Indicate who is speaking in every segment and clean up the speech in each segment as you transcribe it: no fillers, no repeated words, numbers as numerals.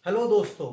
Speaker 1: Hello दोस्तों,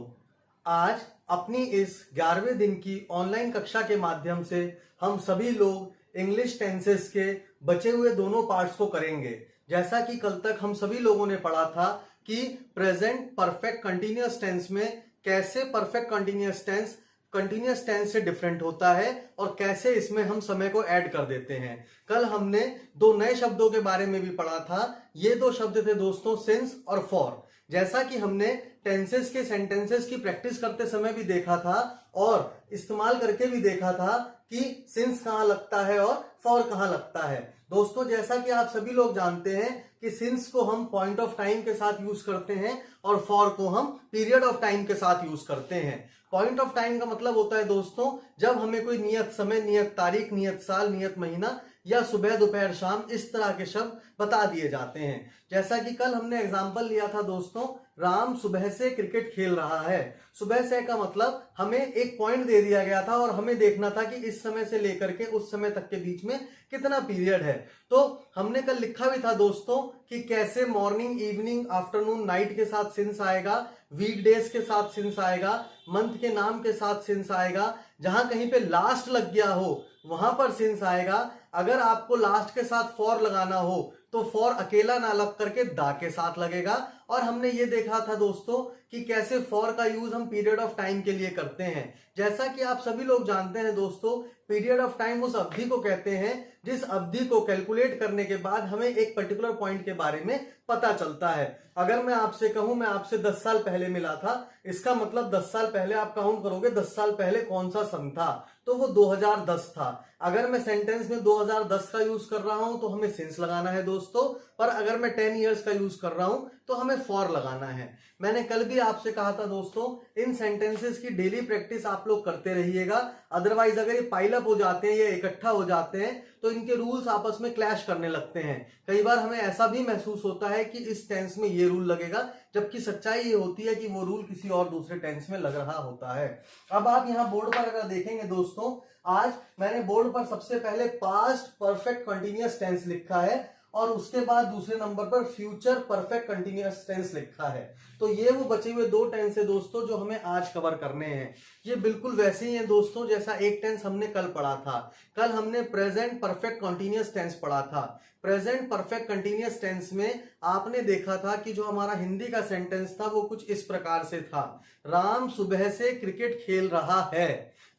Speaker 1: आज अपनी इस 11वें दिन की ऑनलाइन कक्षा के माध्यम से हम सभी लोग इंग्लिश टेंसेस के बचे हुए दोनों पार्ट्स को करेंगे। जैसा कि कल तक हम सभी लोगों ने पढ़ा था कि प्रेजेंट परफेक्ट कंटिन्यूअस टेंस में कैसे परफेक्ट कंटिन्यूअस टेंस से डिफरेंट होता है और कैसे इसमें हम समय को ऐड कर देते हैं। कल हमने दो नए शब्दों के बारे में भी पढ़ा था। ये दो शब्द थे दोस्तों, सिंस और फॉर। जैसा कि हमने टेंसेस के सेंटेंसेस की प्रैक्टिस करते समय भी देखा था और इस्तेमाल करके भी देखा था कि सिंस कहां लगता है और फॉर कहां लगता है। दोस्तों, जैसा कि आप सभी लोग जानते हैं कि सिंस को हम पॉइंट ऑफ टाइम के साथ यूज करते हैं और फॉर को हम पीरियड ऑफ टाइम के साथ यूज करते हैं। पॉइंट ऑफ टाइम का मतलब होता है दोस्तों, जब हमें कोई नियत समय, नियत तारीख, नियत साल, नियत महीना या सुबह दोपहर शाम इस तरह के शब्द बता दिए जाते हैं। जैसा कि कल हमने एग्जाम्पल लिया था दोस्तों, राम सुबह से क्रिकेट खेल रहा है। सुबह से का मतलब हमें एक पॉइंट दे दिया गया था और हमें देखना था कि इस समय से लेकर के उस समय तक के बीच में कितना पीरियड है। तो हमने कल लिखा भी था दोस्तों कि कैसे मॉर्निंग, इवनिंग, आफ्टरनून, नाइट के साथ सिंस आएगा, वीकडेज के साथ सिंस आएगा, मंथ के नाम के साथ सिंस आएगा, जहां कहीं पे लास्ट लग गया हो वहां पर सिंस आएगा। अगर आपको लास्ट के साथ फॉर लगाना हो तो फॉर अकेला ना लग करके दा के साथ लगेगा। और हमने ये देखा था दोस्तों कि कैसे फॉर का यूज हम पीरियड ऑफ टाइम के लिए करते हैं। जैसा कि आप सभी लोग जानते हैं दोस्तों, पीरियड ऑफ टाइम उस अवधि को कहते हैं जिस अवधि को कैलकुलेट करने के बाद हमें एक पर्टिकुलर पॉइंट के बारे में पता चलता है। अगर मैं आपसे कहूं मैं आपसे 10 साल पहले मिला था, इसका मतलब 10 साल पहले आप काउंट करोगे 10 साल पहले कौन सा सन था, तो वो 2010 था। अगर मैं सेंटेंस में 2010 का यूज कर रहा हूं तो हमें सिंस लगाना है दोस्तों, पर अगर मैं 10 इयर्स का यूज कर रहा हूं तो हमें फॉर लगाना है। मैंने कल भी आपसे कहा था दोस्तों, इन सेंटेंसेस की डेली प्रैक्टिस आप लोग करते रहिएगा। अदरवाइज अगर ये पाइल अप हो जाते हैं या इकट्ठा हो जाते हैं तो इनके रूल्स आपस में क्लैश करने लगते हैं। कई बार हमें ऐसा भी महसूस होता है कि इस टेंस में ये रूल लगेगा, जबकि सच्चाई ये होती है कि वो रूल किसी और दूसरे टेंस में लग रहा होता है। अब आप यहाँ बोर्ड पर अगर देखेंगे दोस्तों, आज मैंने बोर्ड पर सबसे पहले पास्ट परफेक्ट कंटिन्यूअस टेंस लिखा है और उसके बाद दूसरे नंबर पर फ्यूचर परफेक्ट कंटिन्यूअस टेंस लिखा है। तो ये वो बचे हुए दो टेंस है दोस्तों जो हमें आज कवर करने हैं। ये बिल्कुल वैसे ही है दोस्तों जैसा एक टेंस हमने कल पढ़ा था। कल हमने प्रेजेंट परफेक्ट कंटिन्यूअस टेंस पढ़ा था। प्रेजेंट परफेक्ट कंटिन्यूअस टेंस में आपने देखा था कि जो हमारा हिंदी का सेंटेंस था वो कुछ इस प्रकार से था, राम सुबह से क्रिकेट खेल रहा है।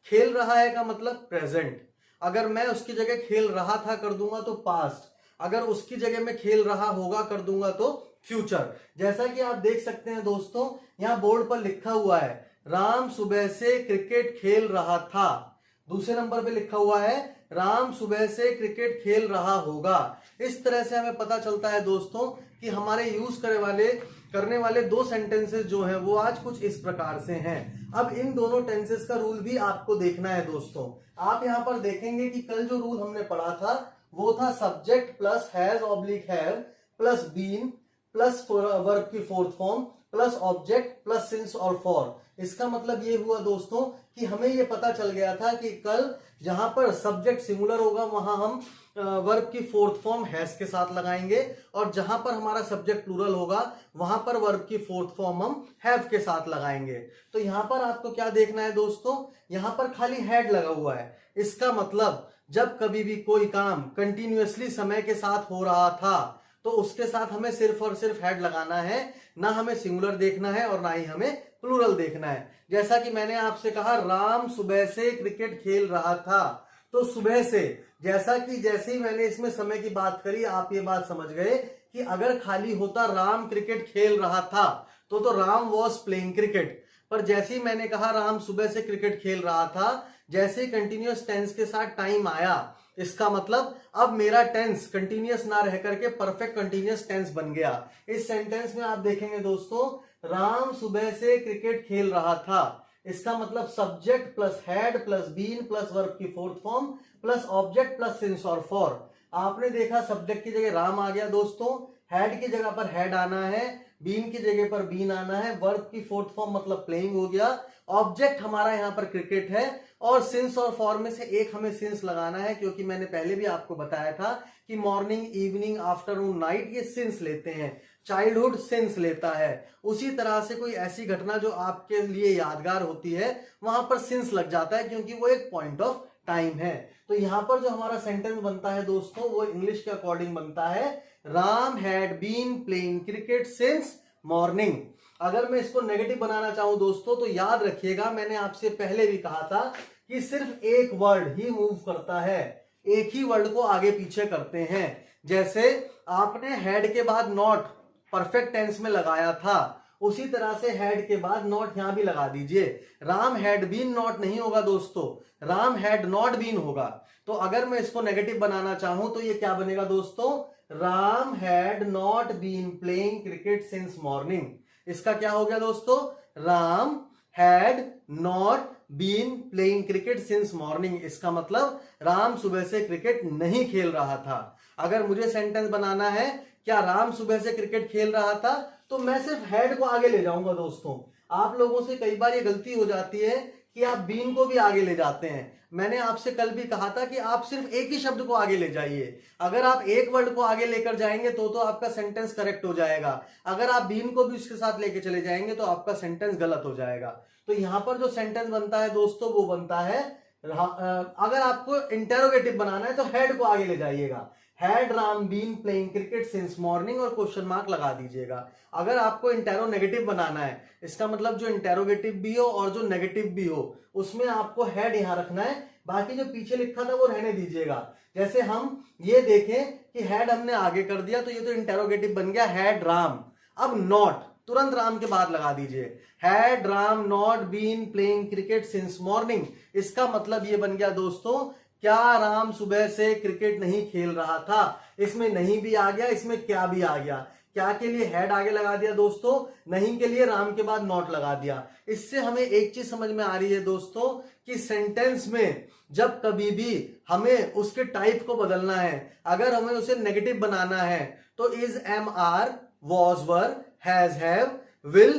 Speaker 1: खेल रहा है का मतलब प्रेजेंट। अगर मैं उसकी जगह खेल रहा था कर दूंगा तो पास्ट, अगर उसकी जगह में खेल रहा होगा कर दूंगा तो फ्यूचर। जैसा कि आप देख सकते हैं दोस्तों, यहां बोर्ड पर लिखा हुआ है राम सुबह से क्रिकेट खेल रहा था। दूसरे नंबर पे लिखा हुआ है राम सुबह से क्रिकेट खेल रहा होगा। इस तरह से हमें पता चलता है दोस्तों कि हमारे यूज करने वाले दो सेंटेंसेस जो हैं वो आज कुछ इस प्रकार से हैं। अब इन दोनों टेंसेस का रूल भी आपको देखना है दोस्तों। आप यहां पर देखेंगे कि कल जो रूल हमने पढ़ा था वो था subject plus has oblique have plus been plus verb की fourth form plus object plus since और फॉर। इसका मतलब ये हुआ दोस्तों कि हमें ये पता चल गया था कि कल जहां पर सब्जेक्ट सिंगुलर होगा वहां हम वर्ब की फोर्थ फॉर्म हैज के साथ लगाएंगे और जहां पर हमारा सब्जेक्ट प्लूरल होगा वहां पर वर्ब की फोर्थ फॉर्म हम हैव के साथ लगाएंगे। तो यहां पर आपको क्या देखना है दोस्तों, यहां पर खाली हैड लगा हुआ है। इसका मतलब जब कभी भी कोई काम कंटिन्यूअसली समय के साथ हो रहा था तो उसके साथ हमें सिर्फ और सिर्फ हैड लगाना है, ना हमें सिंगुलर देखना है और ना ही हमें प्लूरल देखना है। जैसा कि मैंने आपसे कहा राम सुबह से क्रिकेट खेल रहा था, तो सुबह से जैसे ही मैंने इसमें समय की बात करी आप ये बात समझ गए कि अगर खाली होता राम क्रिकेट खेल रहा था तो राम वॉज प्लेइंग क्रिकेट। पर जैसे ही मैंने कहा राम सुबह से क्रिकेट खेल रहा था, जैसे ही कंटिन्यूअस टेंस के साथ टाइम आया, इसका मतलब अब मेरा टेंस कंटिन्यूअस ना रह करके परफेक्ट कंटिन्यूअस टेंस बन गया। इस सेंटेंस में आप देखेंगे दोस्तों, राम सुबह से क्रिकेट खेल रहा था, इसका मतलब subject plus had plus been plus verb की fourth form plus object plus since और फॉर। आपने देखा सब्जेक्ट की जगह राम आ गया दोस्तों, हैड की जगह पर हैड आना है, बीन की जगह पर बीन आना है, वर्ब की फोर्थ फॉर्म मतलब प्लेइंग हो गया, ऑब्जेक्ट हमारा यहाँ पर क्रिकेट है, और सिंस और फॉर में से एक हमें सिंस लगाना है, क्योंकि मैंने पहले भी आपको बताया था कि मॉर्निंग, इवनिंग, आफ्टरनून, नाइट ये सिंस लेते हैं, चाइल्डहुड सिंस लेता है। उसी तरह से कोई ऐसी घटना जो आपके लिए यादगार होती है वहां पर सिंस लग जाता है, क्योंकि वो एक पॉइंट ऑफ टाइम है। तो यहां पर जो हमारा सेंटेंस बनता है दोस्तों वो इंग्लिश के अकॉर्डिंग बनता है, Ram had been playing cricket since morning. अगर मैं इसको नेगेटिव बनाना चाहूं दोस्तों तो याद रखिएगा, मैंने आपसे पहले भी कहा था कि सिर्फ एक वर्ड ही मूव करता है, एक ही वर्ड को आगे पीछे करते हैं। जैसे आपने हैड के बाद नॉट परफेक्ट टेंस में लगाया था, उसी तरह से हैड के बाद नॉट यहां भी लगा दीजिए। राम हैड बीन नॉट नहीं होगा दोस्तों, राम हैड नॉट बीन होगा। तो अगर मैं इसको नेगेटिव बनाना चाहूं तो ये क्या बनेगा दोस्तों, Ram had not been playing cricket since morning. इसका क्या हो गया दोस्तों, Ram had not been playing cricket since morning. इसका मतलब राम सुबह से क्रिकेट नहीं खेल रहा था। अगर मुझे सेंटेंस बनाना है क्या राम सुबह से क्रिकेट खेल रहा था, तो मैं सिर्फ हैड को आगे ले जाऊंगा दोस्तों। आप लोगों से कई बार ये गलती हो जाती है कि आप बीन को भी आगे ले जाते हैं। मैंने आपसे कल भी कहा था कि आप सिर्फ एक ही शब्द को आगे ले जाइए। अगर आप एक वर्ड को आगे लेकर जाएंगे तो आपका सेंटेंस करेक्ट हो जाएगा। अगर आप बीन को भी उसके साथ लेके चले जाएंगे तो आपका सेंटेंस गलत हो जाएगा। तो यहां पर जो सेंटेंस बनता है दोस्तों वो बनता है, अगर आपको इंटेरोगेटिव बनाना है तो हैड को आगे ले जाइएगा, had Ram been playing cricket since morning और क्वेश्चन मार्क लगा दीजिएगा। अगर आपको इंटेरो नेगेटिव बनाना है, इसका मतलब जो इंटेरोगेटिव भी हो और जो नेगेटिव भी हो उसमें आपको हैड यहां रखना है, बाकी जो पीछे लिखा था वो रहने दीजिएगा। जैसे हम ये देखें कि हैड हमने आगे कर दिया तो ये तो इंटेरोगेटिव बन गया हैड राम। अब नॉट तुरंत राम के बाद लगा दीजिए, had Ram not been playing cricket since morning. इसका मतलब ये बन गया दोस्तों, क्या राम सुबह से क्रिकेट नहीं खेल रहा था। इसमें नहीं भी आ गया, इसमें क्या भी आ गया। क्या के लिए हैड आगे लगा दिया दोस्तों, नहीं के लिए राम के बाद नॉट लगा दिया। इससे हमें एक चीज समझ में आ रही है दोस्तों कि सेंटेंस में जब कभी भी हमें उसके टाइप को बदलना है, अगर हमें उसे नेगेटिव बनाना है तो is, am, are, was, were, has, have, will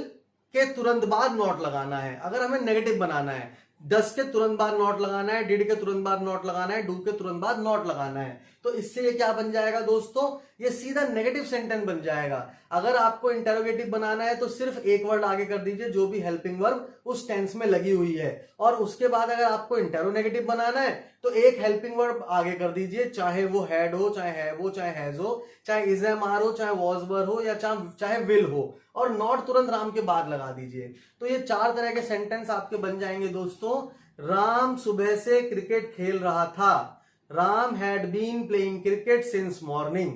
Speaker 1: के तुरंत बाद नॉट लगाना है। अगर हमें नेगेटिव बनाना है, डस के तुरंत बाद नॉट लगाना है, डिड के तुरंत बाद नॉट लगाना है, डू के तुरंत बाद नॉट लगाना है। तो इससे ये क्या बन जाएगा दोस्तों, ये सीधा नेगेटिव सेंटेंस बन जाएगा। अगर आपको इंटेरोगेटिव बनाना है तो सिर्फ एक वर्ड आगे कर दीजिए जो भी हेल्पिंग वर्ब उस टेंस में लगी हुई है, और उसके बाद अगर आपको इंटेरोनेगेटिव बनाना है तो एक हेल्पिंग वर्ब आगे कर दीजिए, चाहे वो हैड हो, चाहे हैव हो, चाहे हैज हो, चाहे इज, एम, आर हो, चाहे वॉज, वर हो, या चाहे विल हो, और नॉट तुरंत राम के बाद लगा दीजिए। तो ये चार तरह के सेंटेंस आपके बन जाएंगे दोस्तों। राम सुबह से क्रिकेट खेल रहा था, Ram had been playing cricket since morning.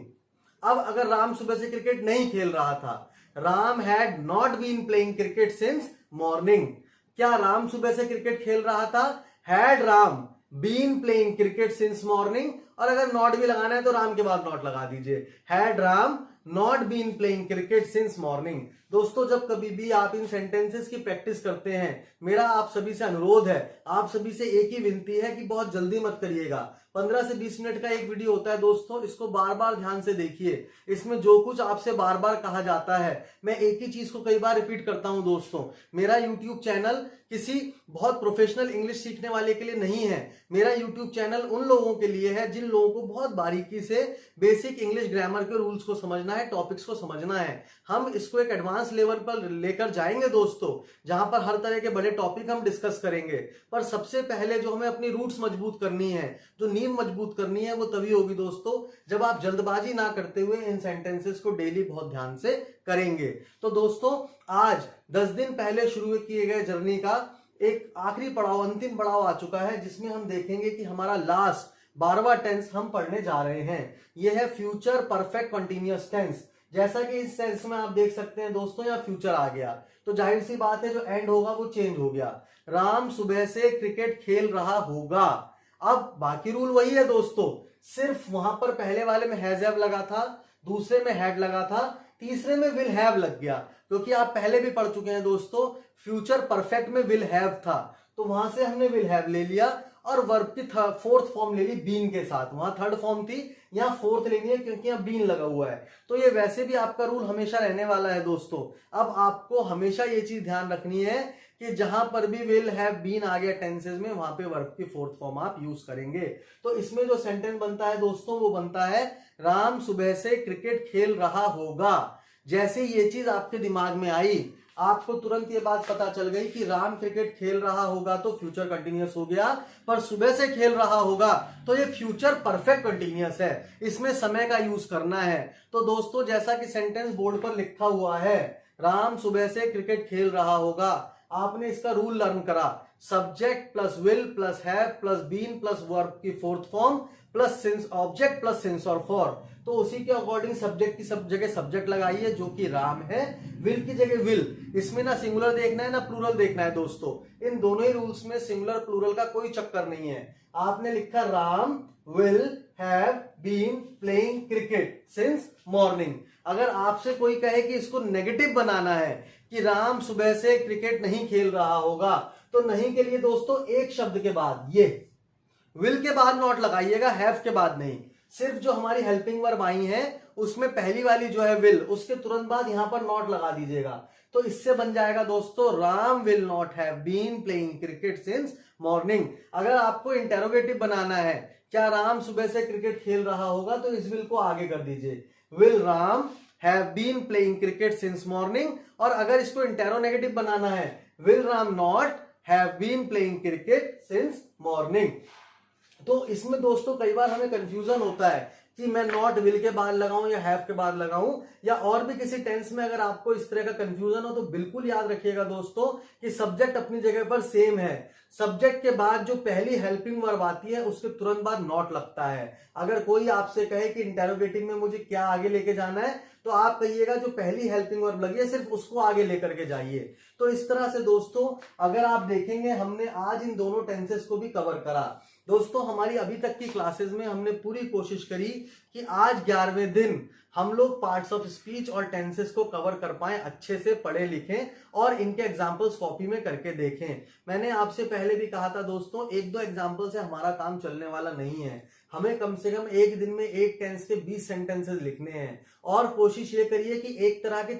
Speaker 1: अब अगर राम सुबह से क्रिकेट नहीं खेल रहा था, Ram had not been playing cricket since morning. क्या राम सुबह से क्रिकेट खेल रहा था, had Ram been playing cricket since morning. और अगर नॉट भी लगाना है तो राम के बाद नॉट लगा दीजिए, had Ram not been playing cricket since morning. दोस्तों जब कभी भी आप इन सेंटेंसेस की प्रैक्टिस करते हैं, मेरा आप सभी से अनुरोध है, आप सभी से एक ही विनती है कि बहुत जल्दी मत करिएगा। 15 से 20 मिनट का एक वीडियो होता है दोस्तों, इसको बार बार ध्यान से देखिए। इसमें जो कुछ आपसे बार बार कहा जाता है, मैं एक ही चीज को कई बार रिपीट करता हूं दोस्तों। मेरा यूट्यूब चैनल किसी बहुत प्रोफेशनल इंग्लिश सीखने वाले के लिए नहीं है। मेरा यूट्यूब चैनल उन लोगों के लिए है जिन लोगों को बहुत बारीकी से बेसिक इंग्लिश ग्रामर के रूल्स को समझना है, टॉपिक्स को समझना है। हम इसको एक एडवांस लेवल पर लेकर जाएंगे दोस्तों, जहां पर हर तरह के बड़े टॉपिक हम डिस्कस करेंगे। पर सबसे पहले जो हमें अपनी रूट्स मजबूत करनी है, जो नींव मजबूत करनी है, वो तभी होगी दोस्तों जब आप जल्दबाजी ना करते हुए इन सेंटेंसेस को डेली बहुत ध्यान से करेंगे। तो दोस्तों आज 10 दिन पहले शुरू किए गए जर्नी का एक आखिरी पड़ाव, अंतिम पड़ाव आ चुका है, जिसमें हम देखेंगे कि हमारा लास्ट 12वां टेंस हम पढ़ने जा रहे हैं। यह है फ्यूचर परफेक्ट कंटिन्यूअस टेंस। जैसा कि इस टेंस में आप देख सकते हैं दोस्तों, यहाँ फ्यूचर आ गया तो जाहिर सी बात है जो एंड होगा वो चेंज हो गया। राम सुबह से क्रिकेट खेल रहा होगा। अब बाकी रूल वही है दोस्तों, सिर्फ वहां पर पहले वाले में हैज हैव लगा था, दूसरे में हैड लगा था, तीसरे में विल हैव लग गया। क्योंकि आप पहले भी पढ़ चुके हैं दोस्तों, फ्यूचर परफेक्ट में विल हैव था तो वहां से हमने विल हैव ले लिया, और वर्ब की फोर्थ फॉर्म ले ली बीन के साथ। वहां थर्ड फॉर्म थी, यहाँ फोर्थ लेनी है क्योंकि यहाँ बीन लगा हुआ है। तो ये वैसे भी आपका रूल हमेशा रहने वाला है दोस्तों। अब आपको हमेशा ये चीज ध्यान रखनी है कि जहां पर भी विल हैव बीन आ गया टेंसेज में, वहां पे वर्ब की फोर्थ फॉर्म आप यूज करेंगे। तो इसमें जो सेंटेंस बनता है दोस्तों वो बनता है राम सुबह से क्रिकेट खेल रहा होगा। जैसे ये चीज आपके दिमाग में आई, आपको तुरंत ये बात पता चल गई कि राम क्रिकेट खेल रहा होगा तो फ्यूचर कंटिन्यूअस हो गया, पर सुबह से खेल रहा होगा तो ये फ्यूचर परफेक्ट कंटिन्यूअस है, इसमें समय का यूज करना है। तो दोस्तों जैसा कि सेंटेंस बोर्ड पर लिखा हुआ है, राम सुबह से क्रिकेट खेल रहा होगा, आपने इसका रूल लर्न करा, subject plus will plus have plus been plus verb की fourth form plus since object plus since और फॉर। तो उसी के अकॉर्डिंग सब्जेक्ट की सब जगह सब्जेक्ट लगाइए जो कि राम है, विल की जगह विल। इसमें ना सिंगुलर देखना है ना प्लूरल देखना है दोस्तों, इन दोनों ही रूल्स में सिंगुलर प्लूरल का कोई चक्कर नहीं है। आपने लिखा Ram will have been playing cricket since morning. अगर आपसे कोई कहे कि इसको नेगेटिव बनाना है कि राम सुबह से क्रिकेट नहीं खेल रहा होगा, तो नहीं के लिए दोस्तों एक शब्द के बाद ये विल के बाद नॉट लगाइएगा, हैव के बाद नहीं। सिर्फ जो हमारी हेल्पिंग वर्ब आई है उसमें पहली वाली जो है विल, उसके तुरंत बाद यहां पर नॉट लगा दीजिएगा। तो इससे बन जाएगा दोस्तों Ram will not have been playing cricket since morning. अगर आपको इंटेरोगेटिव बनाना है क्या राम सुबह से क्रिकेट खेल रहा होगा, तो इस विल को आगे कर दीजिए, will Ram have been playing cricket since morning. और अगर इसको इंटेरोनेगेटिव बनाना है, will Ram not have been playing cricket since morning. तो इसमें दोस्तों कई बार हमें कंफ्यूजन होता है कि मैं नॉट विल के बाद लगाऊं या हैव के बाद लगाऊं, या और भी किसी टेंस में अगर आपको इस तरह का कंफ्यूजन हो तो बिल्कुल याद रखिएगा दोस्तों कि सब्जेक्ट अपनी जगह पर सेम है। सब्जेक्ट के बाद जो पहली हेल्पिंग वर्ब आती है उसके तुरंत बाद नॉट लगता है। अगर कोई आपसे कहे कि इंटेरोगेटिव में मुझे क्या आगे लेके जाना है, तो आप कहिएगा जो पहली हेल्पिंग वर्ब लगी है सिर्फ उसको आगे लेकर के जाइए। तो इस तरह से दोस्तों अगर आप देखेंगे हमने आज इन दोनों टेंसेस को भी कवर करा। दोस्तों हमारी अभी तक की क्लासेस में हमने पूरी कोशिश करी कि आज 11वें दिन हम लोग पार्ट्स ऑफ स्पीच और टेंसेस को कवर कर पाए, अच्छे से पढ़े लिखें और इनके एग्जाम्पल्स कॉपी में करके देखें। मैंने आपसे पहले भी कहा था दोस्तों, एक दो एग्जाम्पल से हमारा काम चलने वाला नहीं है, हमें कम से कम एक दिन में एक टेंस के 20 सेंटेंसेस लिखने हैं। और कोशिश ये करिए कि एक तरह के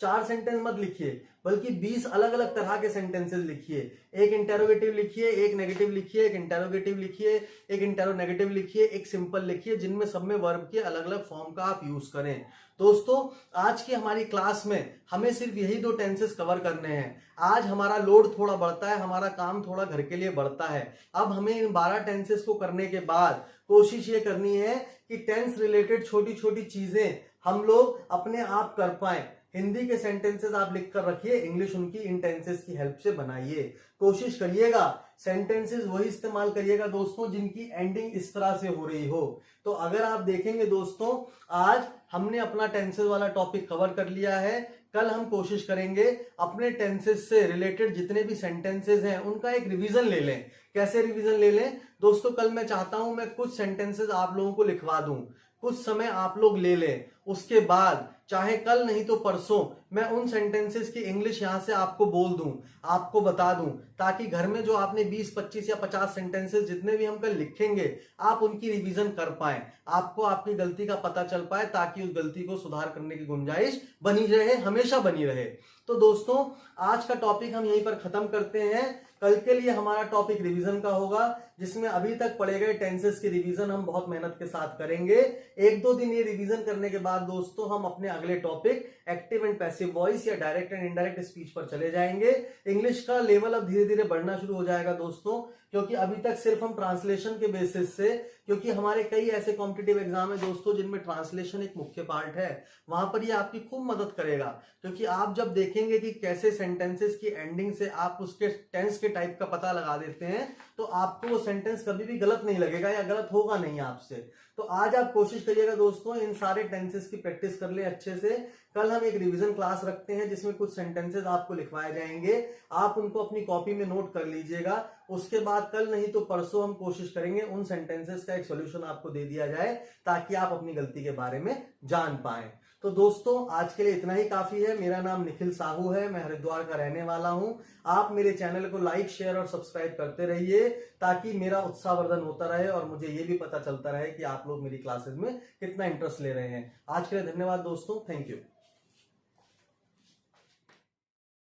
Speaker 1: चार सेंटेंस मत लिखिए, बल्कि 20 अलग अलग तरह के सेंटेंसेस लिखिए। एक इंटेरोगेटिव लिखिए, एक नेगेटिव लिखिए, एक इंटेरोगेटिव लिखिए, एक इंटेरोनेगेटिव लिखिए, एक सिंपल लिखिए, जिनमें सब में वर्ब के अलग अलग फॉर्म का आप यूज करें। दोस्तों आज की हमारी क्लास में हमें सिर्फ यही दो टेंसेस कवर करने हैं। आज हमारा लोड थोड़ा बढ़ता है, हमारा काम थोड़ा घर के लिए बढ़ता है। अब हमें इन 12 टेंसेस को करने के बाद कोशिश ये करनी है कि टेंस रिलेटेड छोटी छोटी चीजें हम लोग अपने आप कर पाए। हिंदी के सेंटेंसेस आप लिख कर रखिए, इंग्लिश उनकी इन टेंसेस की हेल्प से बनाइए। कोशिश करिएगा सेंटेंसेस वही इस्तेमाल करिएगा दोस्तों जिनकी एंडिंग इस तरह से हो रही हो। तो अगर आप देखेंगे दोस्तों आज हमने अपना टेंसेस वाला टॉपिक कवर कर लिया है। कल हम कोशिश करेंगे अपने टेंसेस से रिलेटेड जितने भी सेंटेंसेस हैं उनका एक रिवीजन ले लें। कैसे रिवीजन ले लें दोस्तों, कल मैं चाहता हूं मैं कुछ सेंटेंसेस आप लोगों को लिखवा दूं, कुछ समय आप लोग ले लें, उसके बाद चाहे कल नहीं तो परसों मैं उन सेंटेंसेस की इंग्लिश यहां से आपको बोल दूं, आपको बता दूं, ताकि घर में जो आपने 20, 25 या 50 सेंटेंसेस जितने भी हम कल लिखेंगे आप उनकी रिवीजन कर पाए, आपको आपकी गलती का पता चल पाए, ताकि उस गलती को सुधार करने की गुंजाइश बनी रहे, हमेशा बनी रहे। तो दोस्तों आज का टॉपिक हम यहीं पर खत्म करते हैं। कल के लिए हमारा टॉपिक रिवीजन का होगा, जिसमें अभी तक पढ़े गए टेंसेस की रिवीजन हम बहुत मेहनत के साथ करेंगे। एक दो दिन ये रिवीजन करने के बाद दोस्तों हम अपने अगले topic active and passive voice या डायरेक्ट एंड इनडायरेक्ट स्पीच पर चले जाएंगे। इंग्लिश का लेवल अब धीरे धीरे बढ़ना शुरू हो जाएगा दोस्तों, क्योंकि अभी तक सिर्फ हम ट्रांसलेशन के बेसिस से, क्योंकि हमारे कई ऐसे कॉम्पिटिटिव एग्जाम है दोस्तों जिनमें ट्रांसलेशन एक मुख्य पार्ट है, वहां पर ये आपकी खूब मदद करेगा। क्योंकि आप जब देखेंगे कि कैसे सेंटेंसेस की एंडिंग से आप उसके टेंस के टाइप का पता लगा देते हैं, तो आपको वो सेंटेंस कभी भी गलत नहीं लगेगा या गलत होगा नहीं आपसे। तो आज आप कोशिश करिएगा दोस्तों इन सारे टेंसेस की प्रैक्टिस कर ले अच्छे से। कल हम एक रिवीजन क्लास रखते हैं जिसमें कुछ सेंटेंसेस आपको लिखवाए जाएंगे, आप उनको अपनी कॉपी में नोट कर लीजिएगा। उसके बाद कल नहीं तो परसों हम कोशिश करेंगे उन सेंटेंसेस का एक सॉल्यूशन आपको दे दिया जाए ताकि आप अपनी गलती के बारे में जान पाएं। तो दोस्तों आज के लिए इतना ही काफी है। मेरा नाम निखिल साहू है, मैं हरिद्वार का रहने वाला हूं। आप मेरे चैनल को लाइक, शेयर और सब्सक्राइब करते रहिए ताकि मेरा उत्साहवर्धन होता रहे और मुझे ये भी पता चलता रहे कि आप लोग मेरी क्लासेस में कितना इंटरेस्ट ले रहे हैं। आज के लिए धन्यवाद दोस्तों, थैंक यू।